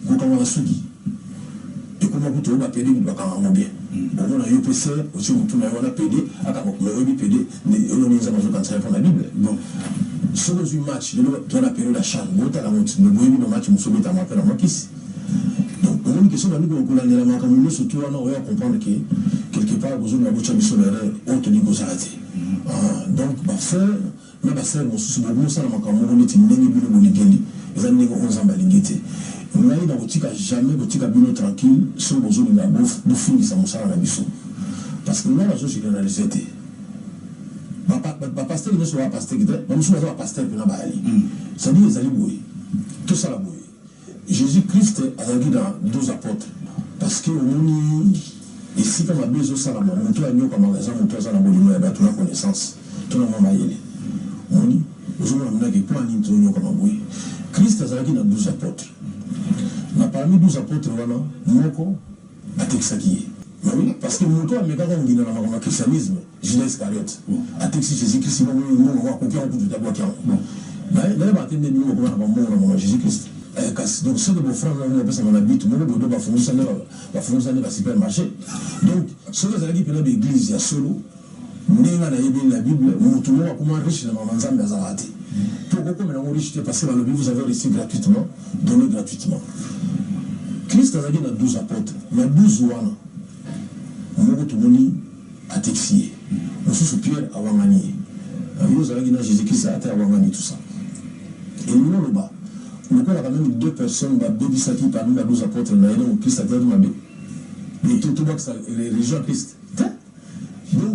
on a suivi. Et comment vous trouvez la pédé, vous doit bien. On a eu PC, aussi on a pédé, on a pédé, on a pédé, on a mis pour la Bible. Bon, Ce que je match, dans la période d'achat, le match, je me à moi qui. Donc, on a une question qu'on a la marque, surtout on a comprendre que quelque part, vous avez un missionnaire, on te dit que vous arrêtez. Donc, faire, mais faire, mon souci, bon, ça, on est une négligée, les années 11 ans, balingité. On a eu dans boutique à jamais, boutique à bureau tranquille, sur vos zones de finir ça, mon salaire à la mission. Parce que nous, la chose, c'est qu'on a les aides. Pasteur qui ne soit pas pasteur qui est, mais nous sommes pas pasteur qui n'a pas allé. Ça dit, les alliés bouillés. Tout ça, la bouillée. Jésus-Christ a dit dans 12 apôtres. Parce que ici, comme a besoin de ça, on peut aller au magasin, on peut aller à la toute la connaissance, tout le monde va y aller. On dit, nous avons dit que pour aller comme un bouillé. Christ a dit dans 12 apôtres. Parmi 12 apôtres, Moko a texaquillé. Oui, parce que mon toit, mais quand on dit dans le christianisme, Judas Iscariote, a texté Jésus-Christ, il va couper un coup de tabou. Là, il va attendre des numéros comme Jésus-Christ. Donc, ceux de vos frères, on appelle ça mon habit, tout le monde va fonctionner dans le supermarché. Donc, ceux qui ont dit que l'église, il y a solo, la Bible, tout le monde comment riche dans le Manzam Bazarate. Pourquoi comme on riche, parce que dans le Bible, vous avez reçu gratuitement, donné gratuitement. Christ a dit dans 12 apôtres, mais 12 ouana. Moni a texté. Nous sommes Pierre à Wangani. Nous avons dit Jésus-Christ a été à Wangani, tout ça. Et nous, le bas. Nous avons quand même 2 personnes, Bébi Saki, parmi les 12 apôtres, Christ a été à Mabé. Mais tout le monde, c'est la religion Christ. Donc,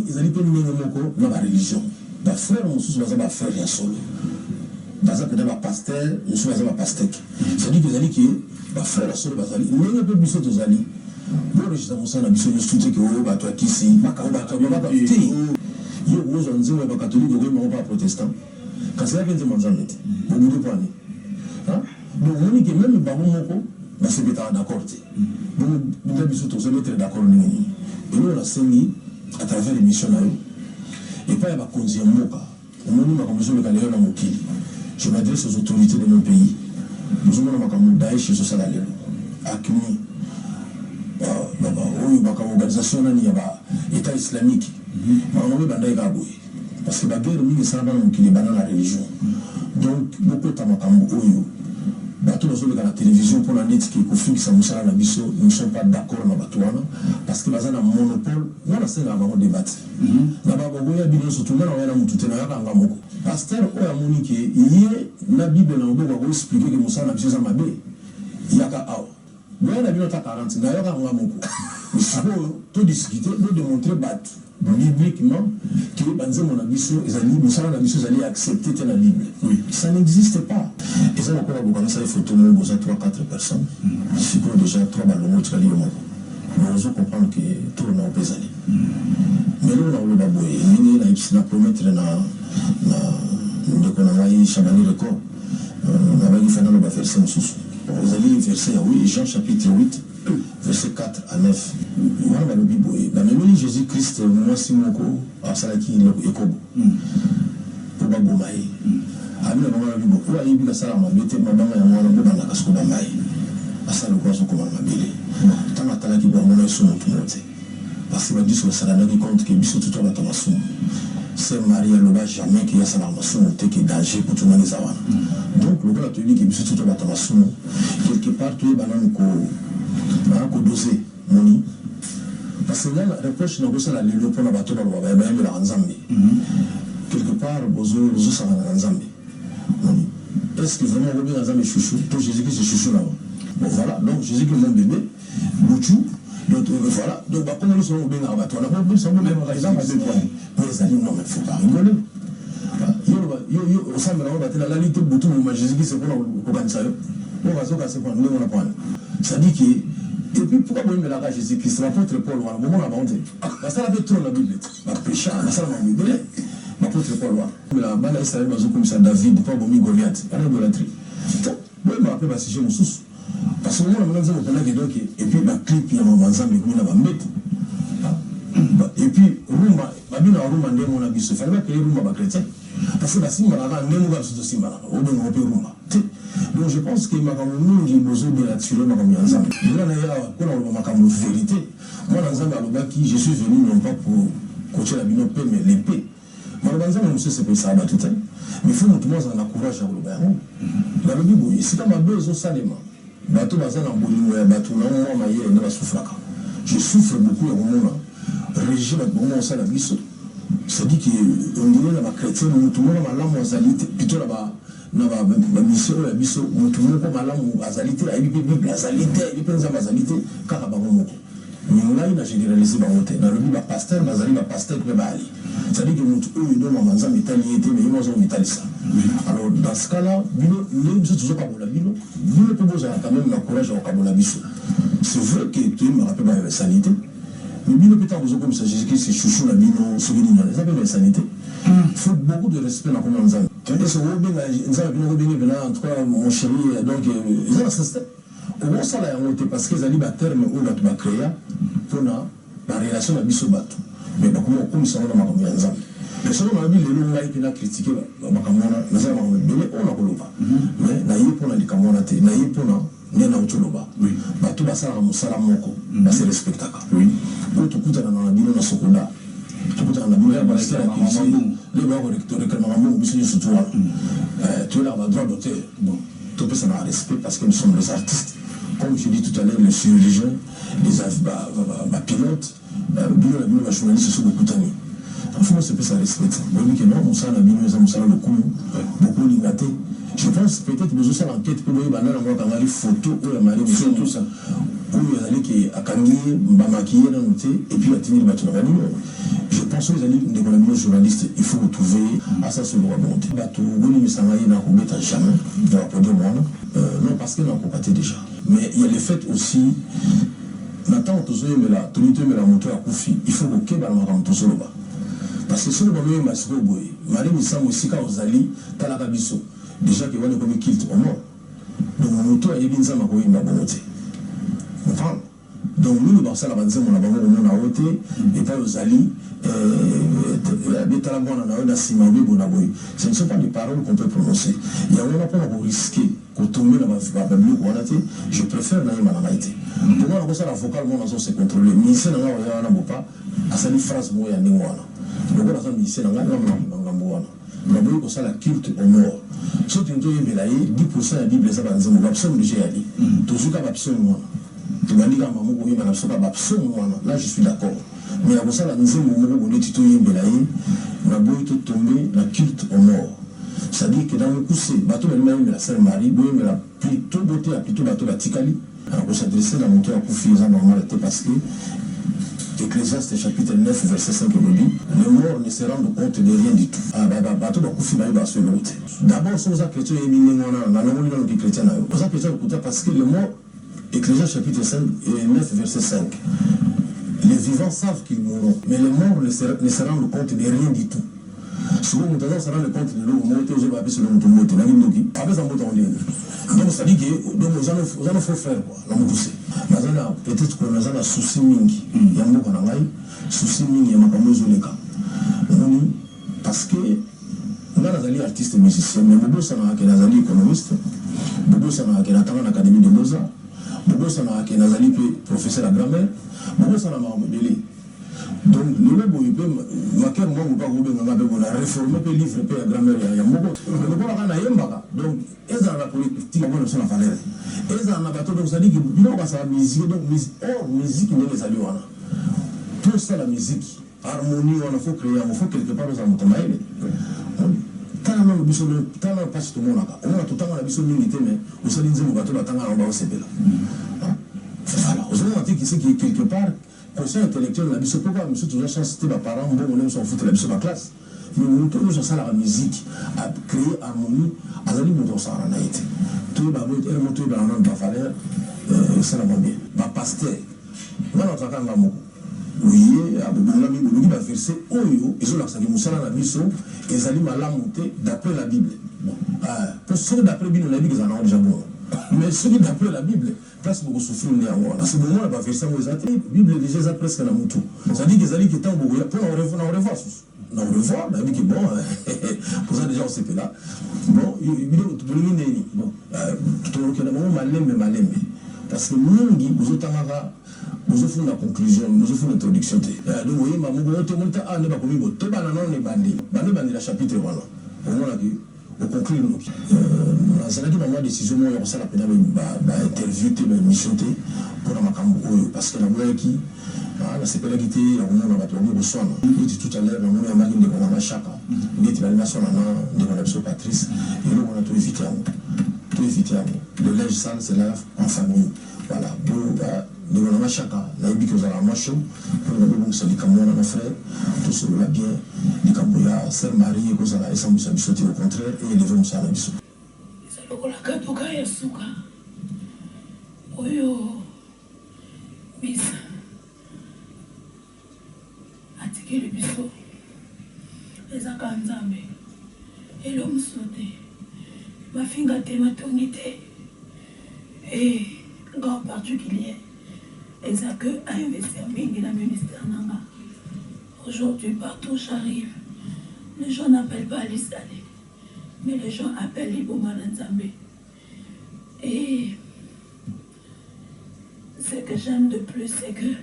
ils ont dit que nous avons dans la religion. Les frères, nous sommes frères, il y a solo. Dans un peu pasteur, nous sommes pasteur. C'est-à-dire qu'ils ont dit que les frères, solo, nous avons peu plus aux alliés. Bon, je suis dans la mission de soutien que vous avez ici. Vous avez un catholique, vous avez un protestant. Quand c'est là que vous avez un vous pouvez pas. Donc, on dit que même les Moko, c'est d'accord. Donc, nous avons être d'accord. Et nous, on a saigné à travers les missionnaires. Et pas, il y a un Moka. On a dit que je m'adresse aux autorités de mon pays. Nous avons un Daesh et ce salaire. À Kuni. Organisation l'État islamique. Parce que la guerre est dans la religion. Donc, beaucoup de temps, la télévision pour la net qui ne sont pas d'accord avec parce que nous avons un monopole, nous avons un débat. Nous avons un débat surtout, nous avons un débat. Pasteur, il y a la Bible qui va expliquer que nous avons un débat. Il y a un débat. Nous avons un 40, nous avons un débat. Il faut tout discuter, nous démontrer bibliquement que nous allons accepter la Bible. Ça n'existe pas. Et ça, ça il faut tout le monde, 3-4 personnes. Il faut déjà 3 ballons, tu vas lire. Nous devons comprendre que tout le monde peut aller. Mais là, on a le baboué. Nous avons promettre de Chabani le corps. Nous avons fait un verset en sous. Vous allez verset 8, Jean chapitre 8. Verset 4 à 9. Moi, je vais vous la même Jésus-Christ, moi, si mon co, à Salaki, le Ekobo. Pour Babomaï. Ami, la maman, la Bible. Pour aller à Salam, je vais ma maman, moi, la maman, la casco Bamaï. À Salam, quoi, son commandement, Bélé. Tant à Talaki, pour mon son, tout le monde. Parce que je dis sur le Salam, qui compte que Bissot, tout le monde, c'est Marie, elle ne va jamais qu'il y a Salam, qui est danger pour tout le monde. Donc, le gars a dit que Bissot, tout le monde, quelque part, tu es banane, dosé moni parce que là la reproche n'a pas ça la lelo pour la bateau dans le bain de la Nzambe quelque part bozo ça va Nzambe est-ce que vraiment Robin Nzambe chouchou pour Jésus-Christ c'est chouchou là bon voilà donc Jésus-Christ mon bébé Bouchou donc voilà donc bah comment nous sommes au bain dans bateau on a pas besoin de même par exemple à 2 points mais les amis non mais faut pas rigoler yo au sein de la bateau la lutte Bouchou mais Jésus-Christ c'est pour la ça on va se casser pour nous on a pas ça dit que et puis pourquoi vous me la Jésus-Christ l'apôtre Paul au moment la bonté parce que ça avait trop la Bible la péché ça m'a mis belé l'apôtre Paul la bala Israël va comme ça David pas bon Goliath il y a l'idolâtrie moi me rappelle parce que j'ai mon sous parce que moi on a donc et puis ma clip il y a mon ensemble mais on va mettre et puis rumba babina rumba ndé mon abi se fallait que rumba ba chrétien parce que la simba la ndé mon ga surtout simba on va rumba donc je pense que ma camoufle j'ai besoin de naturel ma camoufle ensemble là on a ma camoufle vérité moi ensemble à l'obaki je suis venu non pas pour coacher la binope mais l'épée Malobanza monsieur c'est pas ça tout mais il faut que tout le monde ait courage à le dans le Bible c'est comme un besoin salima bateau bazana bolingo ya bateau na moi maye na souffraka je souffre beaucoup au moment régime au moment ça la biso c'est dit que on dirait la chrétien tout le monde malamu azalite plutôt là-bas na ba mission ya biso tout le monde malamu azalite la bible azalite il pense à azalite kaka ba moko mais là il a généralisé ba hotel na le Bible pasteur bazali ba pasteur pe ba ali c'est dit que mutu eux don manza métalité mais ils ont métalisa alors dans ce cas-là nous toujours pas la bino nous peut poser quand même le courage au kabola biso c'est vrai que tu me rappelles la sanité mais bino peut avoir comme ça Jésus Christ c'est chouchou la bino souvenir ça peut la sanité il faut beaucoup de respect dans comment nzambe et c'est robin nzambe bino robin en tout cas mon chéri donc ils ont assisté au moins ça la monté parce que zali ba terme où la tu vas créer pour la relation avec biso bato mais comme ça on a makambo ya nzambe mais selon ma vie lelo ngai pina critiquer makambo na nzambe on bele on a koloba mais na ye pona likamona te na ye pona nena utoloba bato basala musala moko ba se respectaka ko tukutana na bino na sokola tukutana na bino ya balaki na makambo le ba ko recteur que makambo biso ni sutura tu es là ba droit d'auteur bon tout peut ça na respect parce que nous sommes les artistes comme je dis tout à l'heure les chirurgiens les pilotes les journalistes sont beaucoup tannés. Il faut que ça respecte. Oui, que non, on s'en a bien, on s'en a beaucoup limité. Je pense peut-être que nous avons l'enquête pour nous, on a les photos, on a les photos, tout ça. On a les qui a camillé, maquillé, et puis on a tenu le bâtiment. Je pense que les journalistes, il faut retrouver à ça sur le droit de monter. On s'en a jamais dans la production. Non, parce qu'on a compté déjà. Mais il y a le fait aussi. Maintenant, la moto à Koufi, il faut que le Kébal parce que si le moment où Masiko Boy, Marie Missam aussi, quand vous allez, Talakabiso, déjà que vous avez comme kilt au mort. Donc, mon moto a été mis à Makoui, ma bonté. Vous comprenez? Donc, nous, nous avons avancé, on a avancé, on a ôté, et pas aux alliés, ce ne sont pas des paroles qu'on peut prononcer. Il y a un point pour risquer, qu'on tombe dans la Bible, je préfère n'aller mal en été. Pour moi, on a la vocale, mon asso s'est contrôlé. Mais ici, on a pas, à sa phrase, moi, il y a des mois. Donc, on a dit, ici, on a on a la culte au mort. Si tu as 10% de la Bible, ça va nous absolument déjà aller. Toujours absolument. Tu m'as dit que là, je suis d'accord. Mais la ça, la deuxième moment où on est tombé la culte au mort. C'est-à-dire que dans le coup, c'est bateau de la Sainte Marie, mais la plutôt beauté, plutôt bateau de Tikali. Alors, on s'adressait dans le moteur à Koufi, normalité parce que Ecclésiaste chapitre 9, verset 5 dit le mort ne se rend compte de rien du tout. Bateau de Koufi va se l'autre. D'abord, si vous êtes chrétien, parce que le mort, Ecclésiaste chapitre 9, verset 5. Les vivants savent qu'ils mourront, mais les morts ne se rendent compte de rien du tout. Souvent, nous devons se rendre compte de l'eau, nous devons appeler selon notre mot, donc, ça dit que nous allons faire quoi? Peut-être que nous avons un souci mingi. Il y a un souci mingi, il y a un parce que nous avons des artistes musiciens, mais nous avons des économistes, nous avons des académie de Beaux-Arts, nous avons des professeurs de grammaire, nous avons des donc, nous avons réformé le livre de la grammaire. Donc, ils ont la politique, ils ont la valeur. Ils ont la bateau, donc ça dit que nous avons la musique, donc musique, nous les allions. Tout ça, la musique, harmonie, il faut créer, il faut quelque part, nous avons travaillé. Tant que nous avons pas tout le monde, on a tout le temps la mission militaire, mais on s'est dit que nous avons la mission militaire. Voilà, vous avez dit que quelque part, conseil intellectuel, la mission, pourquoi monsieur toujours chance de parents, bon, on s'en fout de la mission de la classe. Mais nous avons ça la musique, à créer harmonie, à la limite, on s'en a été. Tout le monde est monté dans la valeur, ça va bien. Ma pasteur, moi, notre camp, oui, il va verser Oyo, ils ont l'accès à la mission, et ils allaient la monter d'après la Bible. Pour ceux d'après la Bible, on a dit qu'ils en ont déjà bon. Mais ceux qui d'après la Bible, place beaucoup souffrir néanmoins. À ce moment, on va faire ça, la Bible est déjà presque dans mon tour. Ça dit qu'ils allaient quitter un beaucoup. Pour on revoit. On revoit, on a dit que bon, pour ça déjà on s'est fait là. Bon, il y a tout le monde. Bon, tout le monde, malembe. parce que mingi bozotangaka bozofunda conclusion bozofunda introduction te donc oyemba moko to monta a ne bakomi bo to bana non ne bandi la chapitre wana omona ki oconclure noki nazalaki na mwa décision moyo kosala pena bainterview te baémission te mpona makambo oyo parce que naboyaki nasepelaki te ya komona bato bango koswana eti tout à l'heure namoni yambaki ndeko na mashaka ndeti balingi aswana na ndeko na biso Patrice eloko wana toevite yango le linge sale c'est là en famille voilà ndeko na mashaka nayebi ke ozala mwa show mpona babongisa likambo wana na frère tosolola bien likambo ya sœur Marie ekozala esambwisa biso te au contraire eleve mosala na biso lokola katoka ya suka oyo bisa atikeli biso ezaka nzambe elo mosusu te bafinga te batongi te nga en particulier eza que à investir mingi na ministère nanga. Aujourd'hui partout j'arrive, les gens n'appellent pas Lisale, mais les gens appellent Liboma Nzambe. Et ce que j'aime de plus, c'est que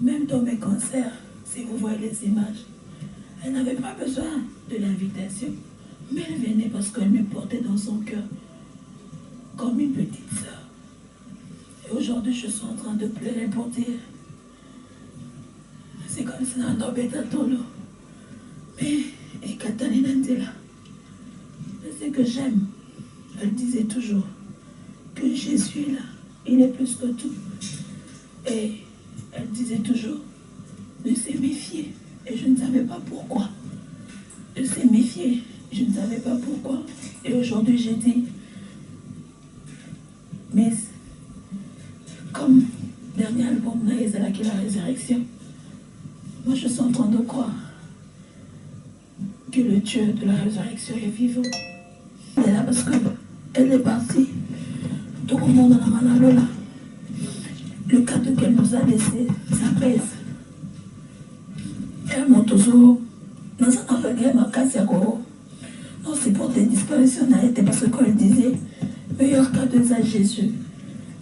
même dans mes concerts, si vous voyez les images, elle n'avait pas besoin de l'invitation, mais elle venait parce qu'elle me portait dans son cœur comme une petite sœur. Et aujourd'hui, je suis en train de pleurer pour dire, c'est comme ça, un obétatolo. Mais, et Katalina Ndela, c'est que j'aime. Elle disait toujours que Jésus est là, il est plus que tout. Et elle disait toujours de se méfier. Et je ne savais pas pourquoi. De se méfier, je ne savais pas pourquoi. Et aujourd'hui, j'ai dit, mais comme dernier album, Naïzala qui est la résurrection, moi je suis en train de croire que le Dieu de la résurrection est vivant. Elle est là parce qu'elle est partie. Tout le monde en a mal là. Le cadeau qu'elle nous a laissé, ça pèse. Elle m'a toujours. Dans un regret, ma casse à gros. Non, c'est pour des disparitions d'arrêter parce que quand elle disait, meilleur cadeau à Jésus.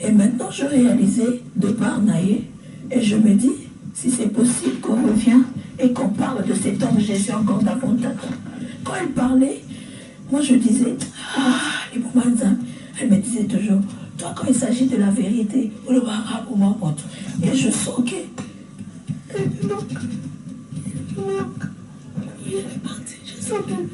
Et maintenant, je réalisais de par Naïe, et je me dis, si c'est possible qu'on revienne et qu'on parle de cet homme Jésus encore davantage. Quand elle parlait, moi je disais, elle me disait toujours, toi quand il s'agit de la vérité, et je soquais. Et donc, il est parti, je soquais.